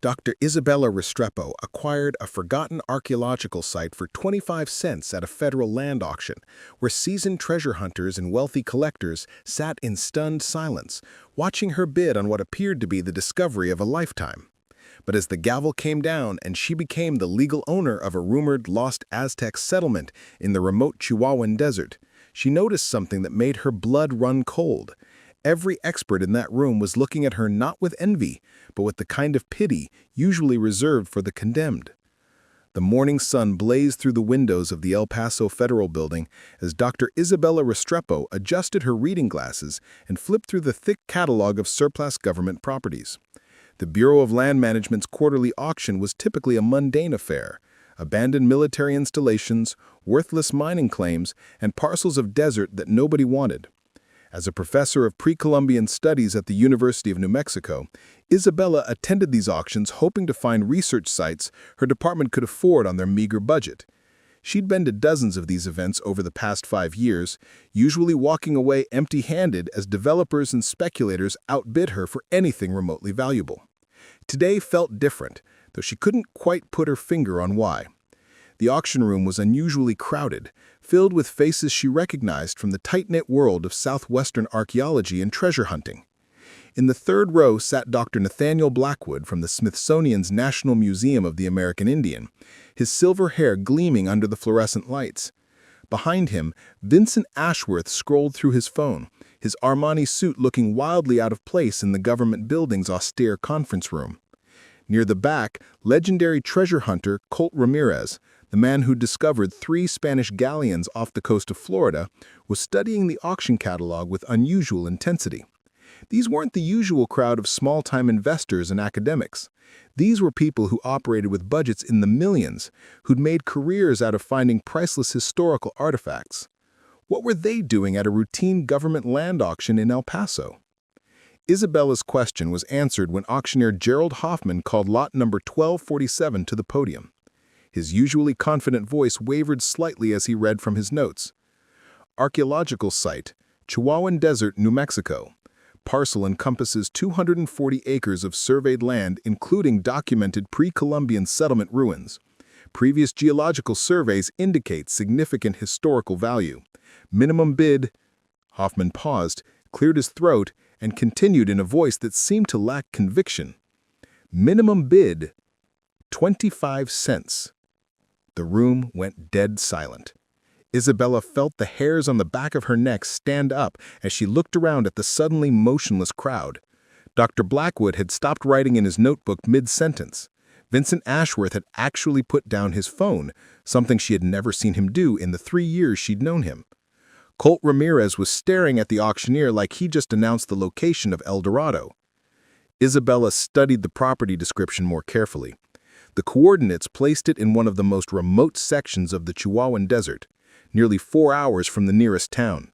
Dr. Isabella Restrepo acquired a forgotten archaeological site for 25 cents at a federal land auction, where seasoned treasure hunters and wealthy collectors sat in stunned silence, watching her bid on what appeared to be the discovery of a lifetime. But as the gavel came down and she became the legal owner of a rumored lost Aztec settlement in the remote Chihuahuan Desert, she noticed something that made her blood run cold. Every expert in that room was looking at her not with envy, but with the kind of pity usually reserved for the condemned. The morning sun blazed through the windows of the El Paso Federal Building as Dr. Isabella Restrepo adjusted her reading glasses and flipped through the thick catalog of surplus government properties. The Bureau of Land Management's quarterly auction was typically a mundane affair: abandoned military installations, worthless mining claims, and parcels of desert that nobody wanted. As a professor of Pre-Columbian Studies at the University of New Mexico, Isabella attended these auctions hoping to find research sites her department could afford on their meager budget. She'd been to dozens of these events over the past 5 years, usually walking away empty-handed as developers and speculators outbid her for anything remotely valuable. Today felt different, though she couldn't quite put her finger on why. The auction room was unusually crowded, filled with faces she recognized from the tight-knit world of southwestern archaeology and treasure hunting. In the third row sat Dr. Nathaniel Blackwood from the Smithsonian's National Museum of the American Indian, his silver hair gleaming under the fluorescent lights. Behind him, Vincent Ashworth scrolled through his phone, his Armani suit looking wildly out of place in the government building's austere conference room. Near the back, legendary treasure hunter Colt Ramirez, the man who discovered 3 Spanish galleons off the coast of Florida, was studying the auction catalog with unusual intensity. These weren't the usual crowd of small-time investors and academics. These were people who operated with budgets in the millions, who'd made careers out of finding priceless historical artifacts. What were they doing at a routine government land auction in El Paso? Isabella's question was answered when auctioneer Gerald Hoffman called lot number 1247 to the podium. His usually confident voice wavered slightly as he read from his notes. Archaeological site, Chihuahuan Desert, New Mexico. Parcel encompasses 240 acres of surveyed land, including documented pre-Columbian settlement ruins. Previous geological surveys indicate significant historical value. Minimum bid. Hoffman paused, cleared his throat, and continued in a voice that seemed to lack conviction. Minimum bid, 25 cents. The room went dead silent. Isabella felt the hairs on the back of her neck stand up as she looked around at the suddenly motionless crowd. Dr. Blackwood had stopped writing in his notebook mid-sentence. Vincent Ashworth had actually put down his phone, something she had never seen him do in the 3 years she'd known him. Colt Ramirez was staring at the auctioneer like he just announced the location of El Dorado. Isabella studied the property description more carefully. The coordinates placed it in one of the most remote sections of the Chihuahuan Desert, nearly 4 hours from the nearest town.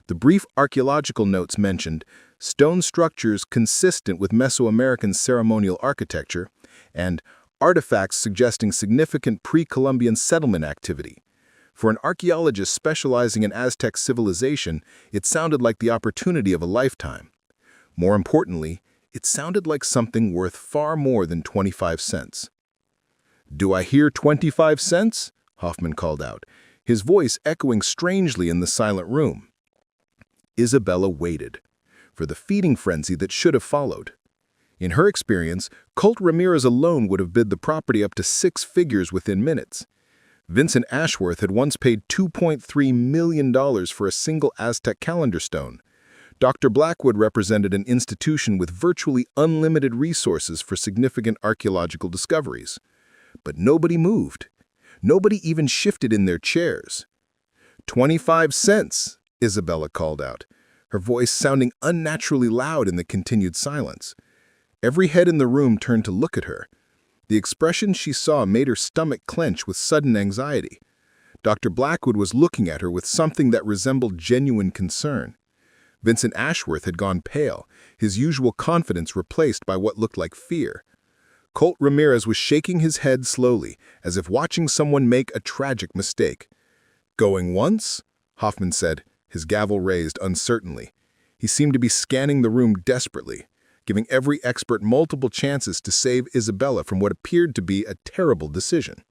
The brief archaeological notes mentioned stone structures consistent with Mesoamerican ceremonial architecture and artifacts suggesting significant pre-Columbian settlement activity. For an archaeologist specializing in Aztec civilization, it sounded like the opportunity of a lifetime. More importantly, it sounded like something worth far more than 25 cents. "Do I hear 25 cents?" Hoffman called out, his voice echoing strangely in the silent room. Isabella waited for the feeding frenzy that should have followed. In her experience, Colt Ramirez alone would have bid the property up to 6 figures within minutes. Vincent Ashworth had once paid $2.3 million for a single Aztec calendar stone. Dr. Blackwood represented an institution with virtually unlimited resources for significant archaeological discoveries. But nobody moved. Nobody even shifted in their chairs. 25 cents, Isabella called out, her voice sounding unnaturally loud in the continued silence. Every head in the room turned to look at her. The expression she saw made her stomach clench with sudden anxiety. Dr. Blackwood was looking at her with something that resembled genuine concern. Vincent Ashworth had gone pale, his usual confidence replaced by what looked like fear. Colt Ramirez was shaking his head slowly, as if watching someone make a tragic mistake. "Going once?" Hoffman said, his gavel raised uncertainly. He seemed to be scanning the room desperately. giving every expert multiple chances to save Isabella from what appeared to be a terrible decision.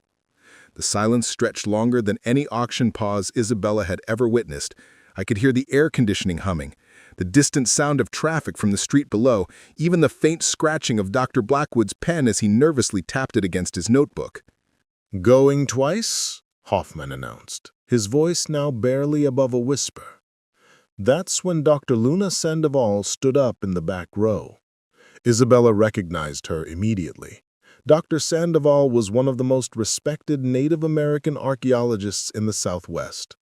The silence stretched longer than any auction pause Isabella had ever witnessed. I could hear the air conditioning humming, the distant sound of traffic from the street below, even the faint scratching of Dr. Blackwood's pen as he nervously tapped it against his notebook. "Going twice?" Hoffman announced, his voice now barely above a whisper. That's when Dr. Luna Sandoval stood up in the back row. Isabella recognized her immediately. Dr. Sandoval was one of the most respected Native American archaeologists in the Southwest,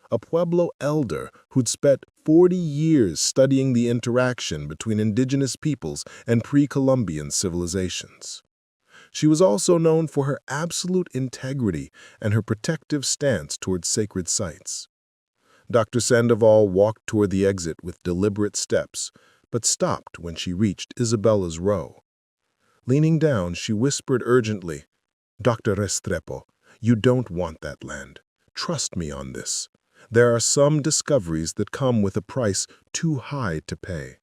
a Pueblo elder who'd spent 40 years studying the interaction between indigenous peoples and pre-Columbian civilizations. She was also known for her absolute integrity and her protective stance towards sacred sites. Dr. Sandoval walked toward the exit with deliberate steps, but stopped when she reached Isabella's row. Leaning down, she whispered urgently, "Dr. Restrepo, you don't want that land. Trust me on this. There are some discoveries that come with a price too high to pay."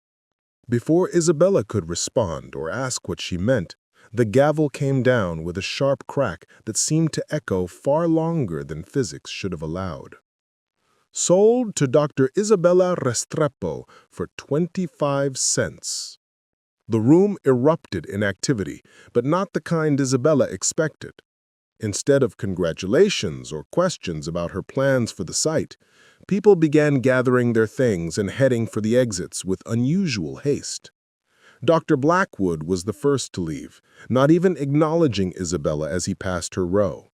Before Isabella could respond or ask what she meant, the gavel came down with a sharp crack that seemed to echo far longer than physics should have allowed. "Sold to Dr. Isabella Restrepo for 25 cents. The room erupted in activity, but not the kind Isabella expected. Instead of congratulations or questions about her plans for the site, people began gathering their things and heading for the exits with unusual haste. Dr. Blackwood was the first to leave, not even acknowledging Isabella as he passed her row.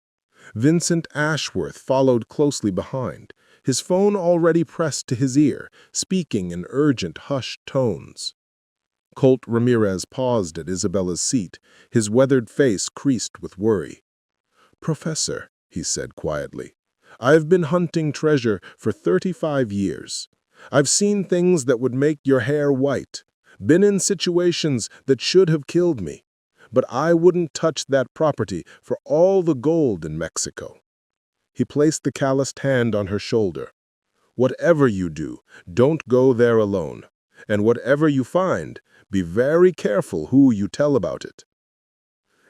Vincent Ashworth followed closely behind, his phone already pressed to his ear, speaking in urgent, hushed tones. Colt Ramirez paused at Isabella's seat, his weathered face creased with worry. "Professor," he said quietly, "I've been hunting treasure for 35 years. I've seen things that would make your hair white, been in situations that should have killed me, but I wouldn't touch that property for all the gold in Mexico." He placed the calloused hand on her shoulder. "Whatever you do, don't go there alone. And whatever you find, be very careful who you tell about it."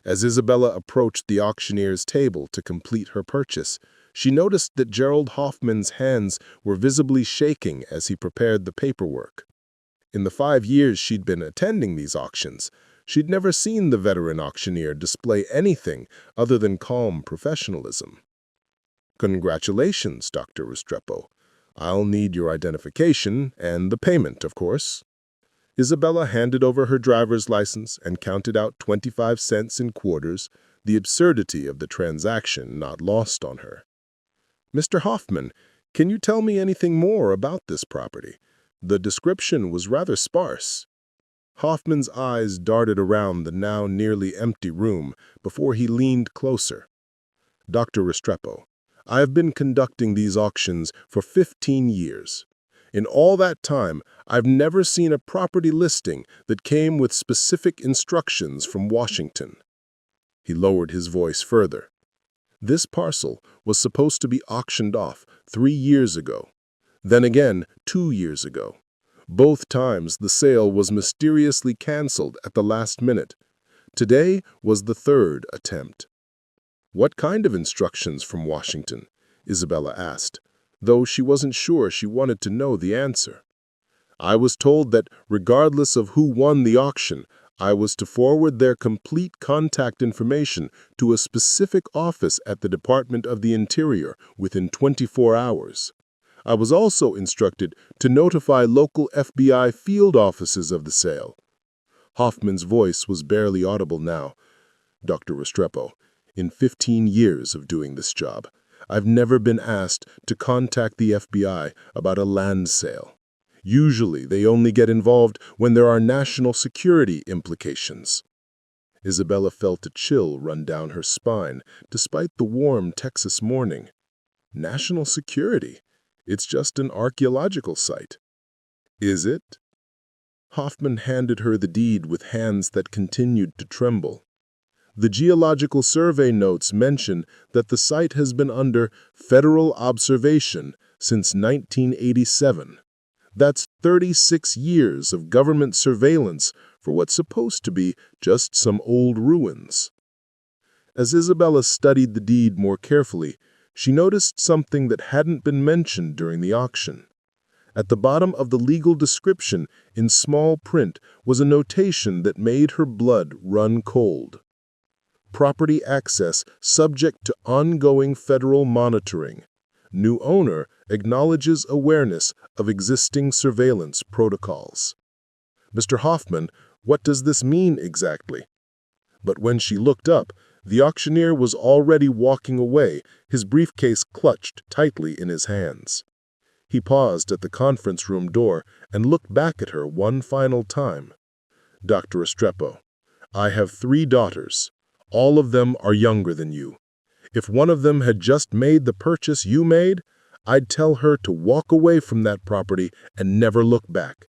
As Isabella approached the auctioneer's table to complete her purchase, she noticed that Gerald Hoffman's hands were visibly shaking as he prepared the paperwork. In the 5 years she'd been attending these auctions, she'd never seen the veteran auctioneer display anything other than calm professionalism. "Congratulations, Dr. Restrepo. I'll need your identification and the payment, of course." Isabella handed over her driver's license and counted out 25 cents in quarters, the absurdity of the transaction not lost on her. "Mr. Hoffman, can you tell me anything more about this property? The description was rather sparse." Hoffman's eyes darted around the now nearly empty room before he leaned closer. "Dr. Restrepo, I have been conducting these auctions for 15 years. In all that time, I've never seen a property listing that came with specific instructions from Washington." He lowered his voice further. "This parcel was supposed to be auctioned off 3 years ago, then again 2 years ago. Both times the sale was mysteriously canceled at the last minute. Today was the 3rd attempt." "What kind of instructions from Washington?" Isabella asked, though she wasn't sure she wanted to know the answer. "I was told that regardless of who won the auction, I was to forward their complete contact information to a specific office at the Department of the Interior within 24 hours. I was also instructed to notify local FBI field offices of the sale." Hoffman's voice was barely audible now. "Dr. Restrepo, in 15 years of doing this job, I've never been asked to contact the FBI about a land sale. Usually, they only get involved when there are national security implications." Isabella felt a chill run down her spine, despite the warm Texas morning. National security? It's just an archaeological site. Is it? Hoffman handed her the deed with hands that continued to tremble. The Geological Survey notes mention that the site has been under federal observation since 1987. That's 36 years of government surveillance for what's supposed to be just some old ruins. As Isabella studied the deed more carefully, she noticed something that hadn't been mentioned during the auction. At the bottom of the legal description, in small print, was a notation that made her blood run cold. Property access subject to ongoing federal monitoring. New owner acknowledges awareness of existing surveillance protocols. Mr. Hoffman, what does this mean exactly? But when she looked up, the auctioneer was already walking away, his briefcase clutched tightly in his hands. He paused at the conference room door and looked back at her one final time. Dr. Restrepo, I have 3 daughters. All of them are younger than you. If one of them had just made the purchase you made, I'd tell her to walk away from that property and never look back.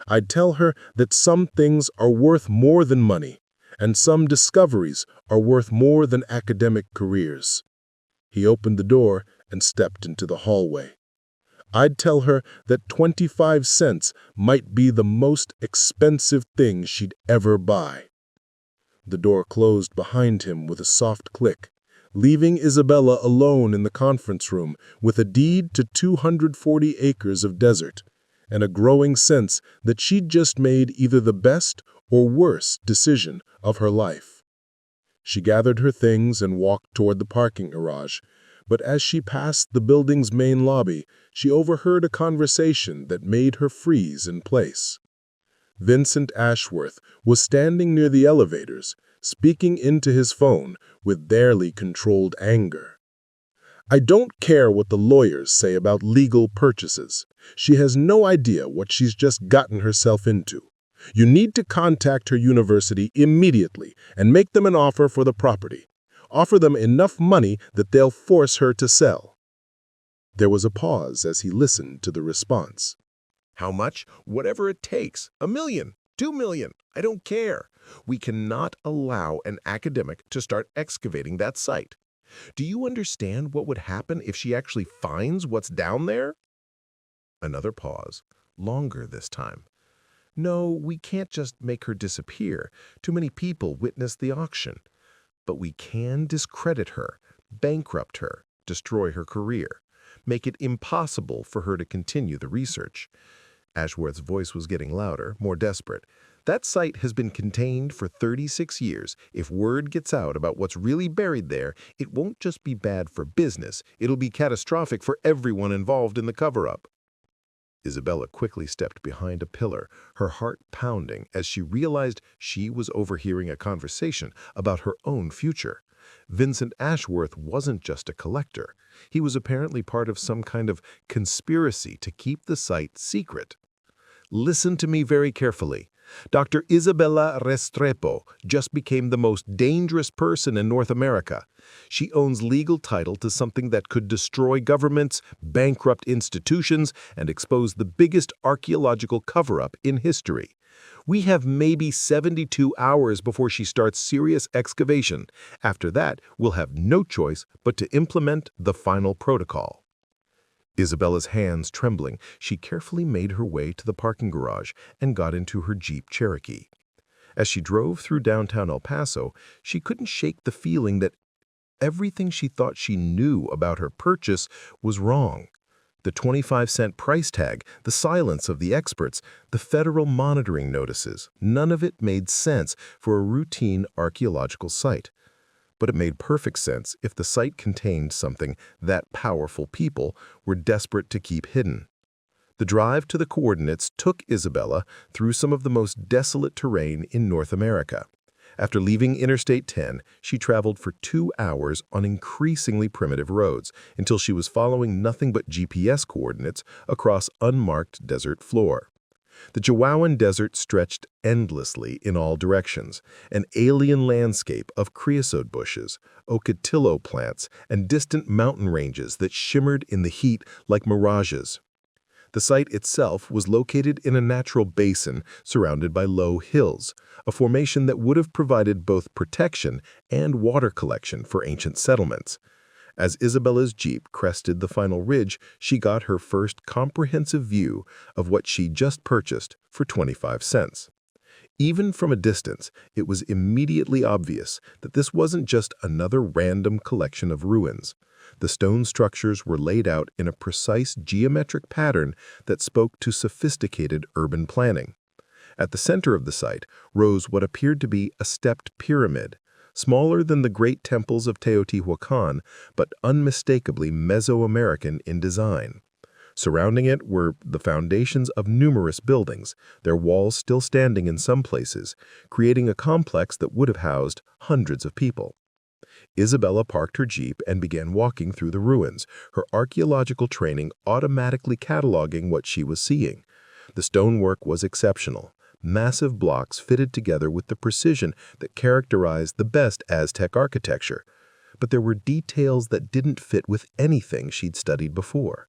I'd tell her that some things are worth more than money, and some discoveries are worth more than academic careers. He opened the door and stepped into the hallway. I'd tell her that 25 cents might be the most expensive thing she'd ever buy. The door closed behind him with a soft click, leaving Isabella alone in the conference room with a deed to 240 acres of desert, and a growing sense that she'd just made either the best or worst decision of her life. She gathered her things and walked toward the parking garage, but as she passed the building's main lobby, she overheard a conversation that made her freeze in place. Vincent Ashworth was standing near the elevators, speaking into his phone with barely controlled anger. I don't care what the lawyers say about legal purchases. She has no idea what she's just gotten herself into. You need to contact her university immediately and make them an offer for the property. Offer them enough money that they'll force her to sell. There was a pause as he listened to the response. How much? Whatever it takes. $1 million, $2 million. I don't care. We cannot allow an academic to start excavating that site. Do you understand what would happen if she actually finds what's down there? Another pause, longer this time. No, we can't just make her disappear. Too many people witnessed the auction. But we can discredit her, bankrupt her, destroy her career, make it impossible for her to continue the research. Ashworth's voice was getting louder, more desperate. That site has been contained for 36 years. If word gets out about what's really buried there, it won't just be bad for business, it'll be catastrophic for everyone involved in the cover-up. Isabella quickly stepped behind a pillar, her heart pounding as she realized she was overhearing a conversation about her own future. Vincent Ashworth wasn't just a collector. He was apparently part of some kind of conspiracy to keep the site secret. Listen to me very carefully. Dr. Isabella Restrepo just became the most dangerous person in North America. She owns legal title to something that could destroy governments, bankrupt institutions, and expose the biggest archaeological cover-up in history. We have maybe 72 hours before she starts serious excavation. After that, we'll have no choice but to implement the final protocol. Isabella's hands trembling, she carefully made her way to the parking garage and got into her Jeep Cherokee. As she drove through downtown El Paso, she couldn't shake the feeling that everything she thought she knew about her purchase was wrong. The 25-cent price tag, the silence of the experts, the federal monitoring notices, none of it made sense for a routine archaeological site. But it made perfect sense if the site contained something that powerful people were desperate to keep hidden. The drive to the coordinates took Isabella through some of the most desolate terrain in North America. After leaving Interstate 10, she traveled for 2 hours on increasingly primitive roads until she was following nothing but GPS coordinates across unmarked desert floor. The Chihuahuan Desert stretched endlessly in all directions, an alien landscape of creosote bushes, ocotillo plants, and distant mountain ranges that shimmered in the heat like mirages. The site itself was located in a natural basin surrounded by low hills, a formation that would have provided both protection and water collection for ancient settlements. As Isabella's Jeep crested the final ridge, she got her first comprehensive view of what she just purchased for 25 cents. Even from a distance, it was immediately obvious that this wasn't just another random collection of ruins. The stone structures were laid out in a precise geometric pattern that spoke to sophisticated urban planning. At the center of the site rose what appeared to be a stepped pyramid, smaller than the great temples of Teotihuacan, but unmistakably Mesoamerican in design. Surrounding it were the foundations of numerous buildings, their walls still standing in some places, creating a complex that would have housed hundreds of people. Isabella parked her jeep and began walking through the ruins, her archaeological training automatically cataloging what she was seeing. The stonework was exceptional, massive blocks fitted together with the precision that characterized the best Aztec architecture. But there were details that didn't fit with anything she'd studied before.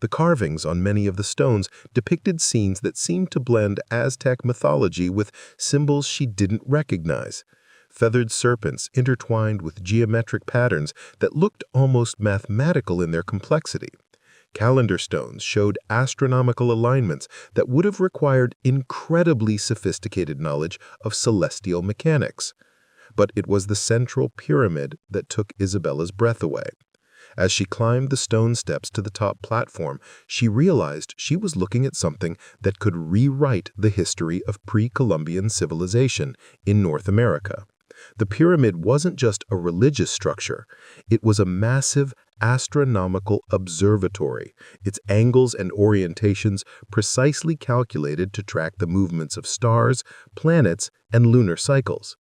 The carvings on many of the stones depicted scenes that seemed to blend Aztec mythology with symbols she didn't recognize. Feathered serpents intertwined with geometric patterns that looked almost mathematical in their complexity. Calendar stones showed astronomical alignments that would have required incredibly sophisticated knowledge of celestial mechanics. But it was the central pyramid that took Isabella's breath away. As she climbed the stone steps to the top platform, she realized she was looking at something that could rewrite the history of pre-Columbian civilization in North America. The pyramid wasn't just a religious structure. It was a massive astronomical observatory, its angles and orientations precisely calculated to track the movements of stars, planets, and lunar cycles.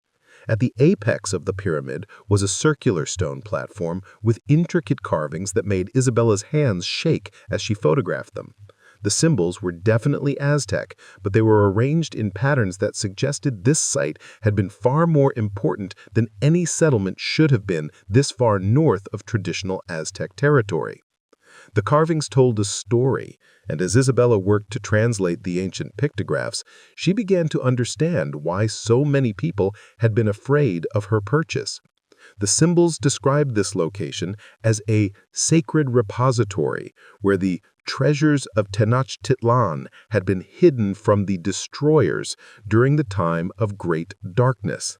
At the apex of the pyramid was a circular stone platform with intricate carvings that made Isabella's hands shake as she photographed them. The symbols were definitely Aztec, but they were arranged in patterns that suggested this site had been far more important than any settlement should have been this far north of traditional Aztec territory. The carvings told a story, and as Isabella worked to translate the ancient pictographs, she began to understand why so many people had been afraid of her purchase. The symbols described this location as a sacred repository where the treasures of Tenochtitlan had been hidden from the destroyers during the time of great darkness.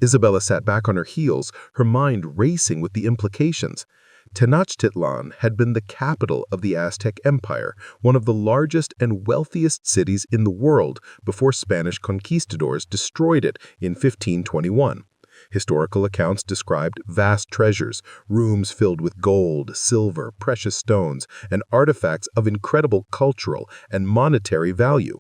Isabella sat back on her heels, her mind racing with the implications. Tenochtitlan had been the capital of the Aztec Empire, one of the largest and wealthiest cities in the world before Spanish conquistadors destroyed it in 1521. Historical accounts described vast treasures, rooms filled with gold, silver, precious stones, and artifacts of incredible cultural and monetary value.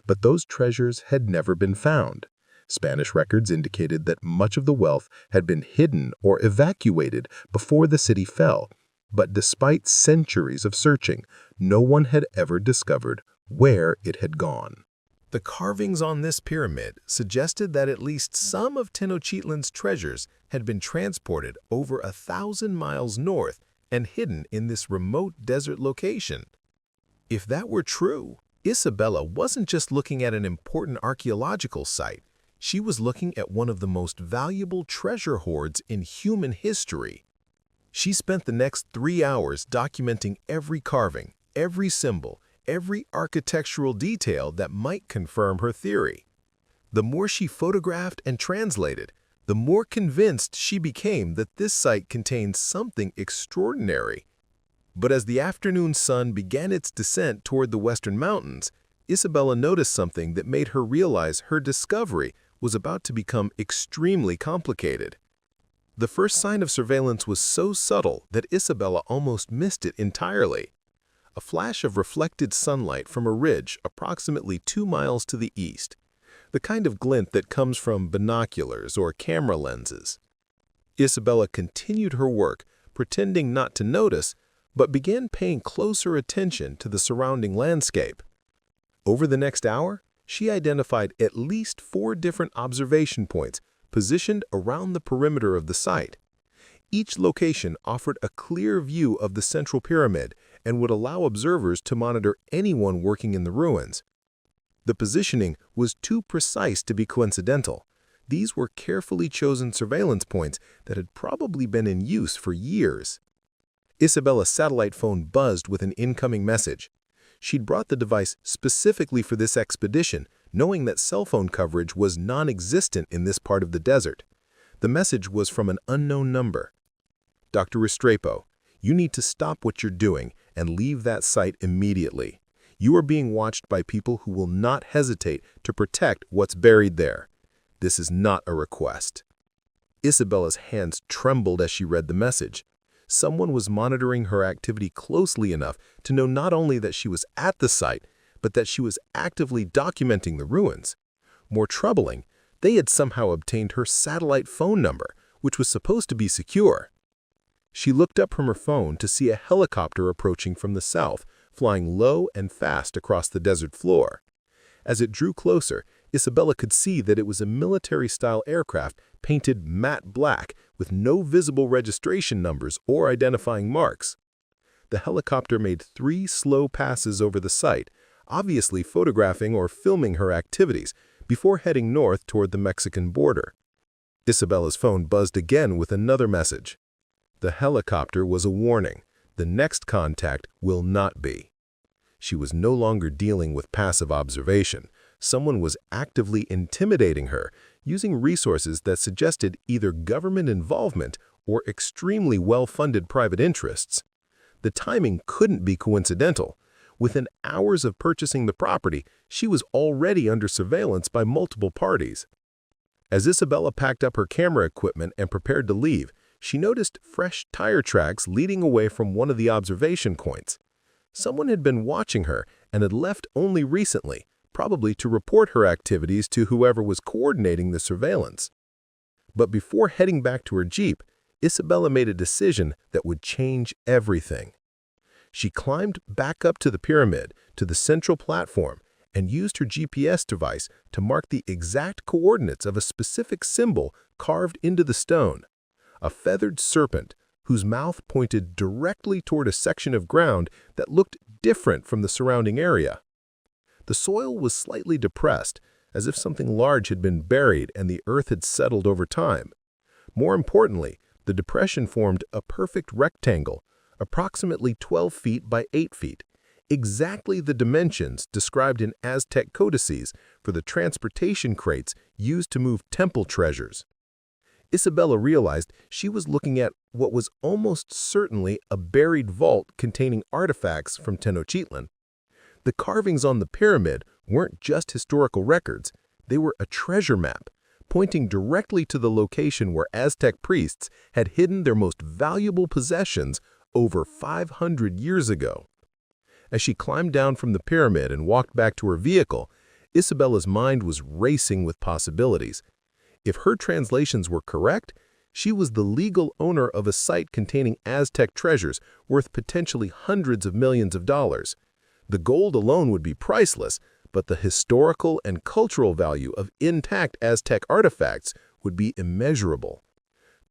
But those treasures had never been found. Spanish records indicated that much of the wealth had been hidden or evacuated before the city fell, but despite centuries of searching, no one had ever discovered where it had gone. The carvings on this pyramid suggested that at least some of Tenochtitlan's treasures had been transported over 1,000 miles north and hidden in this remote desert location. If that were true, Isabella wasn't just looking at an important archaeological site. She was looking at one of the most valuable treasure hoards in human history. She spent the next 3 hours documenting every carving, every symbol, every architectural detail that might confirm her theory. The more she photographed and translated, the more convinced she became that this site contained something extraordinary. But as the afternoon sun began its descent toward the western mountains, Isabella noticed something that made her realize her discovery was about to become extremely complicated. The first sign of surveillance was so subtle that Isabella almost missed it entirely. A flash of reflected sunlight from a ridge approximately 2 miles to the east, the kind of glint that comes from binoculars or camera lenses. Isabella continued her work, pretending not to notice, but began paying closer attention to the surrounding landscape. Over the next hour, she identified at least 4 different observation points positioned around the perimeter of the site. Each location offered a clear view of the central pyramid and would allow observers to monitor anyone working in the ruins. The positioning was too precise to be coincidental. These were carefully chosen surveillance points that had probably been in use for years. Isabella's satellite phone buzzed with an incoming message. She'd brought the device specifically for this expedition, knowing that cell phone coverage was non-existent in this part of the desert. The message was from an unknown number. "Dr. Restrepo, you need to stop what you're doing and leave that site immediately. You are being watched by people who will not hesitate to protect what's buried there. This is not a request." Isabella's hands trembled as she read the message. Someone was monitoring her activity closely enough to know not only that she was at the site, but that she was actively documenting the ruins. More troubling, they had somehow obtained her satellite phone number, which was supposed to be secure. She looked up from her phone to see a helicopter approaching from the south, flying low and fast across the desert floor. As it drew closer, Isabella could see that it was a military-style aircraft painted matte black with no visible registration numbers or identifying marks. The helicopter made 3 slow passes over the site, obviously photographing or filming her activities, before heading north toward the Mexican border. Isabella's phone buzzed again with another message. The helicopter was a warning. The next contact will not be. She was no longer dealing with passive observation. Someone was actively intimidating her, using resources that suggested either government involvement or extremely well-funded private interests. The timing couldn't be coincidental. Within hours of purchasing the property, she was already under surveillance by multiple parties. As Isabella packed up her camera equipment and prepared to leave, she noticed fresh tire tracks leading away from one of the observation points. Someone had been watching her and had left only recently, probably to report her activities to whoever was coordinating the surveillance. But before heading back to her Jeep, Isabella made a decision that would change everything. She climbed back up to the pyramid, to the central platform, and used her GPS device to mark the exact coordinates of a specific symbol carved into the stone. A feathered serpent, whose mouth pointed directly toward a section of ground that looked different from the surrounding area. The soil was slightly depressed, as if something large had been buried and the earth had settled over time. More importantly, the depression formed a perfect rectangle, approximately 12 feet by 8 feet, exactly the dimensions described in Aztec codices for the transportation crates used to move temple treasures. Isabella realized she was looking at what was almost certainly a buried vault containing artifacts from Tenochtitlan. The carvings on the pyramid weren't just historical records, they were a treasure map, pointing directly to the location where Aztec priests had hidden their most valuable possessions over 500 years ago. As she climbed down from the pyramid and walked back to her vehicle, Isabella's mind was racing with possibilities. If her translations were correct, she was the legal owner of a site containing Aztec treasures worth potentially hundreds of millions of dollars. The gold alone would be priceless, but the historical and cultural value of intact Aztec artifacts would be immeasurable.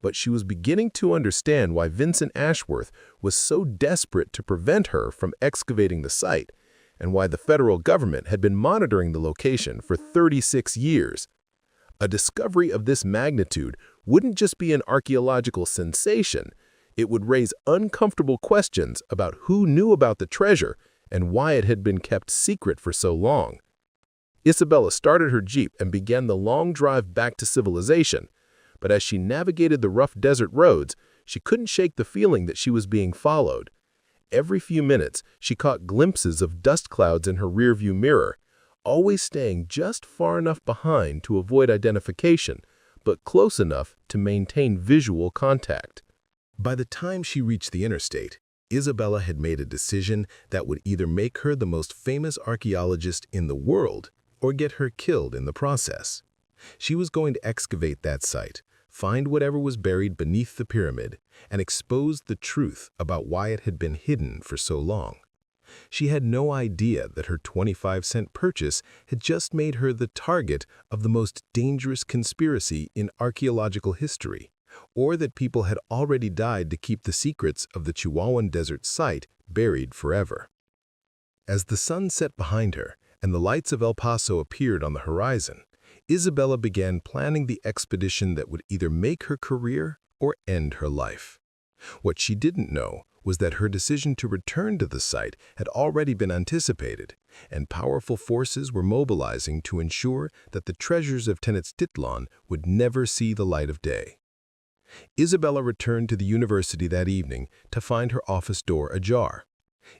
But she was beginning to understand why Vincent Ashworth was so desperate to prevent her from excavating the site, and why the federal government had been monitoring the location for 36 years. A discovery of this magnitude wouldn't just be an archaeological sensation, it would raise uncomfortable questions about who knew about the treasure and why it had been kept secret for so long. Isabella started her Jeep and began the long drive back to civilization, but as she navigated the rough desert roads, she couldn't shake the feeling that she was being followed. Every few minutes, she caught glimpses of dust clouds in her rearview mirror, always staying just far enough behind to avoid identification, but close enough to maintain visual contact. By the time she reached the interstate, Isabella had made a decision that would either make her the most famous archaeologist in the world or get her killed in the process. She was going to excavate that site, find whatever was buried beneath the pyramid, and expose the truth about why it had been hidden for so long. She had no idea that her 25-cent purchase had just made her the target of the most dangerous conspiracy in archaeological history, or that people had already died to keep the secrets of the Chihuahuan Desert site buried forever. As the sun set behind her and the lights of El Paso appeared on the horizon, Isabella began planning the expedition that would either make her career or end her life. What she didn't know was that her decision to return to the site had already been anticipated, and powerful forces were mobilizing to ensure that the treasures of Tenochtitlan would never see the light of day. Isabella returned to the university that evening to find her office door ajar.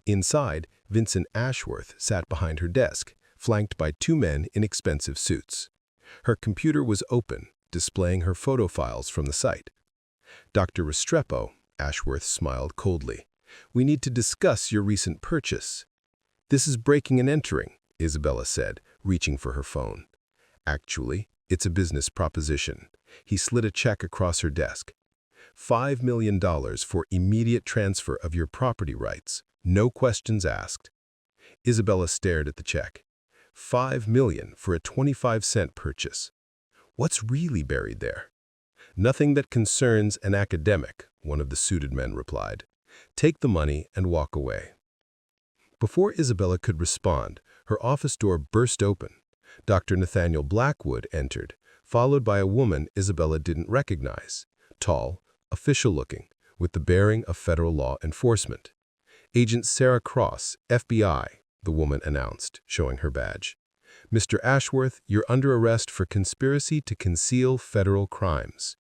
Inside, Vincent Ashworth sat behind her desk, flanked by two men in expensive suits. Her computer was open, displaying her photo files from the site. "Dr. Restrepo," Ashworth smiled coldly, "we need to discuss your recent purchase." "This is breaking and entering," Isabella said, reaching for her phone. "Actually, it's a business proposition." He slid a check across her desk. $5 million for immediate transfer of your property rights, no questions asked. Isabella stared at the check. $5 million for a 25-cent purchase. What's really buried there? "Nothing that concerns an academic," one of the suited men replied. "Take the money and walk away." Before Isabella could respond, her office door burst open. Dr. Nathaniel Blackwood entered, followed by a woman Isabella didn't recognize. Tall, official-looking, with the bearing of federal law enforcement. "Agent Sarah Cross, FBI," the woman announced, showing her badge. "Mr. Ashworth, you're under arrest for conspiracy to conceal federal crimes."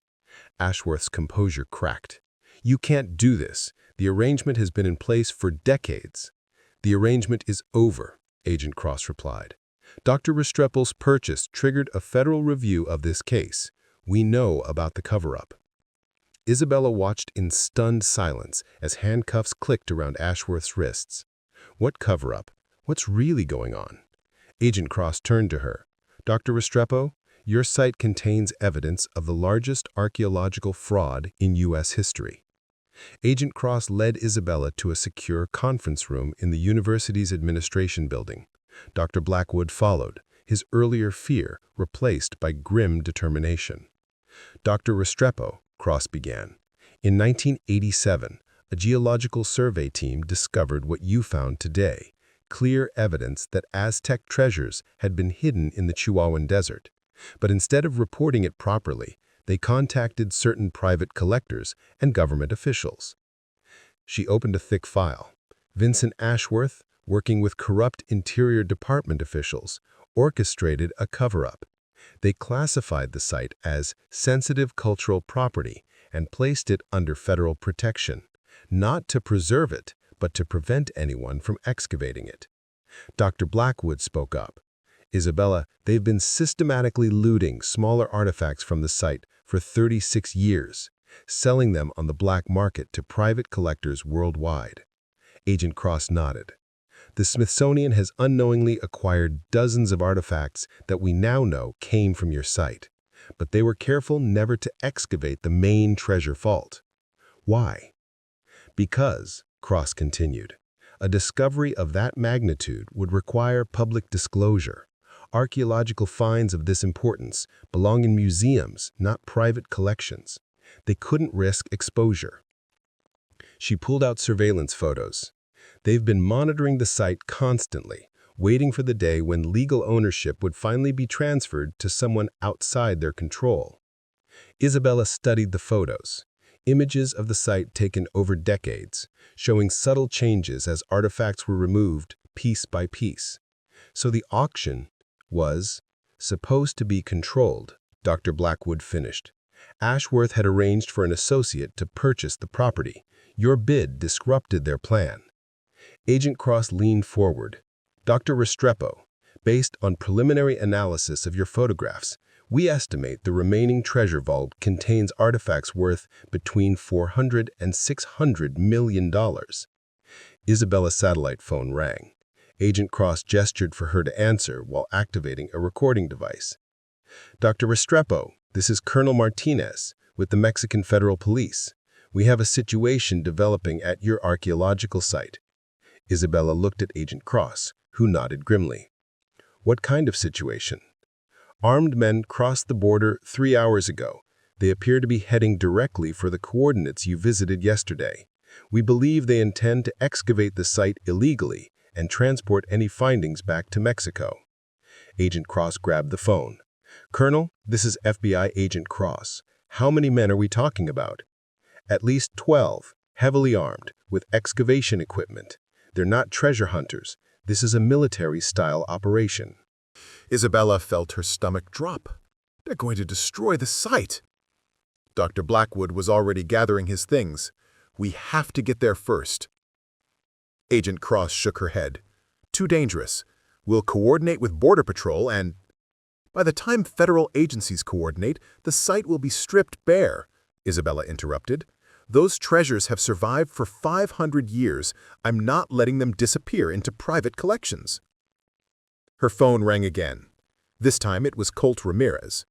Ashworth's composure cracked. "You can't do this. The arrangement has been in place for decades." "The arrangement is over," Agent Cross replied. "Dr. Restrepo's purchase triggered a federal review of this case. We know about the cover-up." Isabella watched in stunned silence as handcuffs clicked around Ashworth's wrists. What cover-up? What's really going on? Agent Cross turned to her. "Dr. Restrepo, your site contains evidence of the largest archaeological fraud in U.S. history." Agent Cross led Isabella to a secure conference room in the university's administration building. Dr. Blackwood followed, his earlier fear replaced by grim determination. "Dr. Restrepo," Cross began, "in 1987, a geological survey team discovered what you found today, clear evidence that Aztec treasures had been hidden in the Chihuahuan Desert. But instead of reporting it properly, they contacted certain private collectors and government officials." She opened a thick file. Vincent Ashworth, working with corrupt Interior Department officials, orchestrated a cover-up. They classified the site as sensitive cultural property and placed it under federal protection, not to preserve it, but to prevent anyone from excavating it. Dr. Blackwood spoke up. "Isabella, they've been systematically looting smaller artifacts from the site for 36 years, selling them on the black market to private collectors worldwide." Agent Cross nodded. "The Smithsonian has unknowingly acquired dozens of artifacts that we now know came from your site, but they were careful never to excavate the main treasure vault." "Why?" "Because," Cross continued, "a discovery of that magnitude would require public disclosure. Archaeological finds of this importance belong in museums, not private collections. They couldn't risk exposure." She pulled out surveillance photos. "They've been monitoring the site constantly, waiting for the day when legal ownership would finally be transferred to someone outside their control." Isabella studied the photos, images of the site taken over decades, showing subtle changes as artifacts were removed piece by piece. "So the auction was supposed to be controlled," Dr. Blackwood finished. "Ashworth had arranged for an associate to purchase the property. Your bid disrupted their plan." Agent Cross leaned forward. "Dr. Restrepo, based on preliminary analysis of your photographs, we estimate the remaining treasure vault contains artifacts worth between $400 and $600 million. Isabella's satellite phone rang. Agent Cross gestured for her to answer while activating a recording device. "Dr. Restrepo, this is Colonel Martinez with the Mexican Federal Police. We have a situation developing at your archaeological site." Isabella looked at Agent Cross, who nodded grimly. "What kind of situation?" "Armed men crossed the border 3 hours ago. They appear to be heading directly for the coordinates you visited yesterday. We believe they intend to excavate the site illegally and transport any findings back to Mexico." Agent Cross grabbed the phone. "Colonel, this is FBI Agent Cross. How many men are we talking about?" "At least 12. heavily armed, with excavation equipment. They're not treasure hunters. This is a military-style operation. Isabella felt her stomach drop. They're going to destroy the site. Dr. Blackwood was already gathering his things. We have to get there first. Agent Cross shook her head. Too dangerous. We'll coordinate with Border Patrol and... By the time federal agencies coordinate, the site will be stripped bare, Isabella interrupted. Those treasures have survived for 500 years. I'm not letting them disappear into private collections. Her phone rang again. This time it was Colt Ramirez.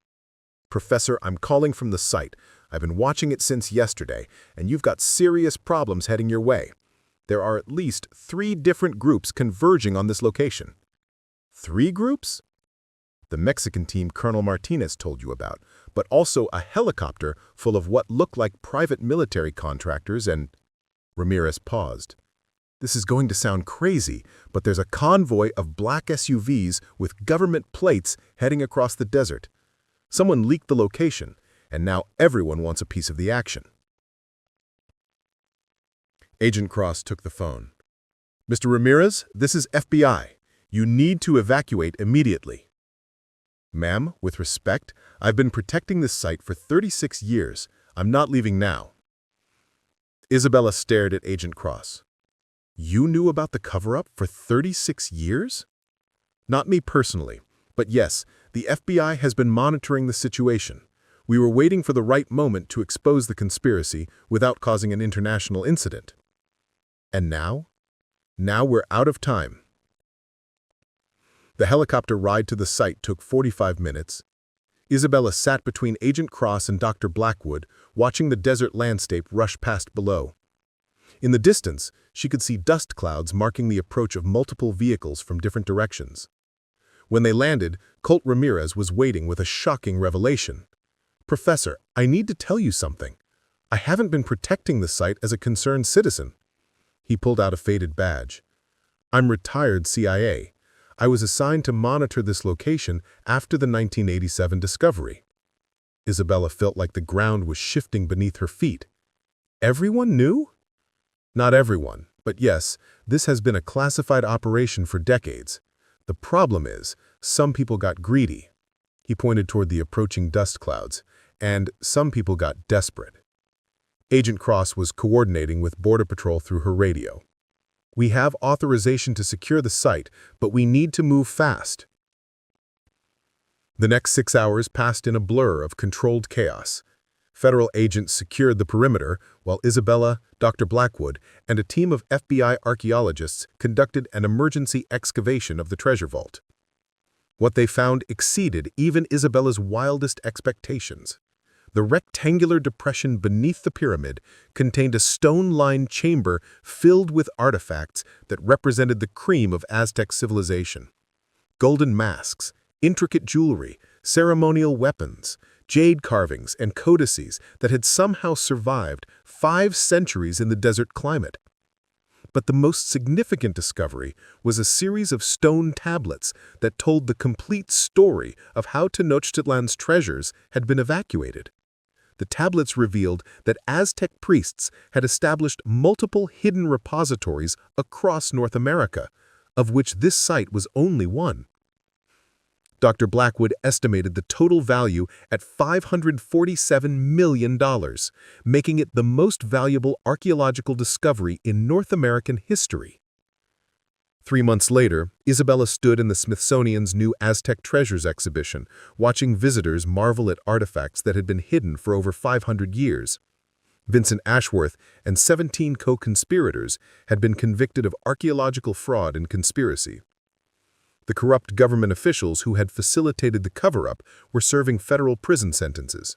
Professor, I'm calling from the site. I've been watching it since yesterday, and you've got serious problems heading your way. There are at least 3 different groups converging on this location. 3 groups? The Mexican team Colonel Martinez told you about, but also a helicopter full of what looked like private military contractors and... Ramirez paused. This is going to sound crazy, but there's a convoy of black SUVs with government plates heading across the desert. Someone leaked the location, and now everyone wants a piece of the action. Agent Cross took the phone. Mr. Ramirez, this is FBI. You need to evacuate immediately. Ma'am, with respect, I've been protecting this site for 36 years. I'm not leaving now. Isabella stared at Agent Cross. You knew about the cover-up for 36 years? Not me personally, but yes, the FBI has been monitoring the situation. We were waiting for the right moment to expose the conspiracy without causing an international incident. And now? Now we're out of time. The helicopter ride to the site took 45 minutes. Isabella sat between Agent Cross and Dr. Blackwood, watching the desert landscape rush past below. In the distance, she could see dust clouds marking the approach of multiple vehicles from different directions. When they landed, Colt Ramirez was waiting with a shocking revelation. Professor, I need to tell you something. I haven't been protecting the site as a concerned citizen. He pulled out a faded badge. I'm retired CIA. I was assigned to monitor this location after the 1987 discovery. Isabella felt like the ground was shifting beneath her feet. Everyone knew? Not everyone, but yes, this has been a classified operation for decades. The problem is, some people got greedy. He pointed toward the approaching dust clouds, and some people got desperate. Agent Cross was coordinating with Border Patrol through her radio. We have authorization to secure the site, but we need to move fast. The next 6 hours passed in a blur of controlled chaos. Federal agents secured the perimeter, while Isabella, Dr. Blackwood, and a team of FBI archaeologists conducted an emergency excavation of the treasure vault. What they found exceeded even Isabella's wildest expectations. The rectangular depression beneath the pyramid contained a stone-lined chamber filled with artifacts that represented the cream of Aztec civilization. Golden masks, intricate jewelry, ceremonial weapons, jade carvings, and codices that had somehow survived 5 centuries in the desert climate. But the most significant discovery was a series of stone tablets that told the complete story of how Tenochtitlan's treasures had been evacuated. The tablets revealed that Aztec priests had established multiple hidden repositories across North America, of which this site was only one. Dr. Blackwood estimated the total value at $547 million, making it the most valuable archaeological discovery in North American history. 3 months later, Isabella stood in the Smithsonian's new Aztec Treasures exhibition, watching visitors marvel at artifacts that had been hidden for over 500 years. Vincent Ashworth and 17 co-conspirators had been convicted of archaeological fraud and conspiracy. The corrupt government officials who had facilitated the cover-up were serving federal prison sentences.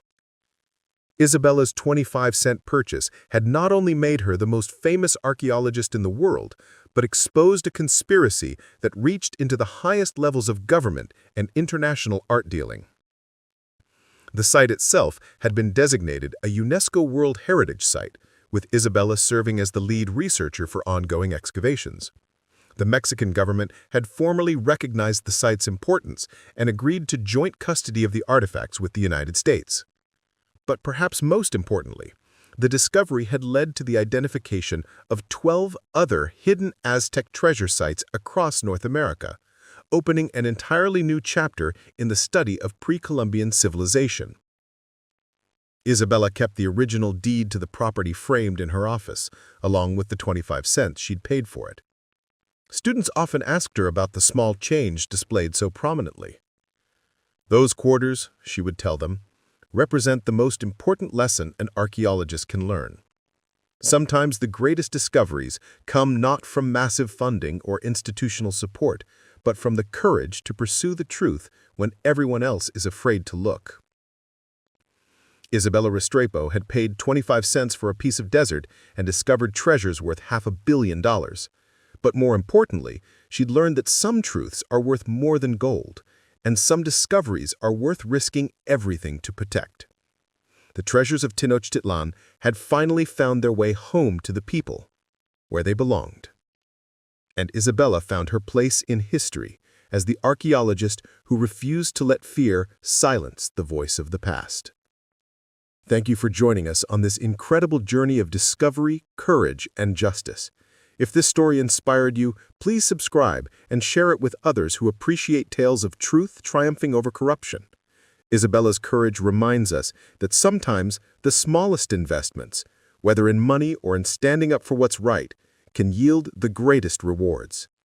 Isabella's 25-cent purchase had not only made her the most famous archaeologist in the world, but exposed a conspiracy that reached into the highest levels of government and international art dealing. The site itself had been designated a UNESCO World Heritage Site, with Isabella serving as the lead researcher for ongoing excavations. The Mexican government had formally recognized the site's importance and agreed to joint custody of the artifacts with the United States. But perhaps most importantly, The discovery had led to the identification of 12 other hidden Aztec treasure sites across North America, opening an entirely new chapter in the study of pre-Columbian civilization. Isabella kept the original deed to the property framed in her office, along with the 25 cents she'd paid for it. Students often asked her about the small change displayed so prominently. "Those quarters," she would tell them, "represent the most important lesson an archaeologist can learn. Sometimes the greatest discoveries come not from massive funding or institutional support, but from the courage to pursue the truth when everyone else is afraid to look." Isabella Restrepo had paid 25 cents for a piece of desert and discovered treasures worth $500 million. But more importantly, she'd learned that some truths are worth more than gold, and some discoveries are worth risking everything to protect. The treasures of Tenochtitlan had finally found their way home to the people, where they belonged. And Isabella found her place in history as the archaeologist who refused to let fear silence the voice of the past. Thank you for joining us on this incredible journey of discovery, courage, and justice. If this story inspired you, please subscribe and share it with others who appreciate tales of truth triumphing over corruption. Isabella's courage reminds us that sometimes the smallest investments, whether in money or in standing up for what's right, can yield the greatest rewards.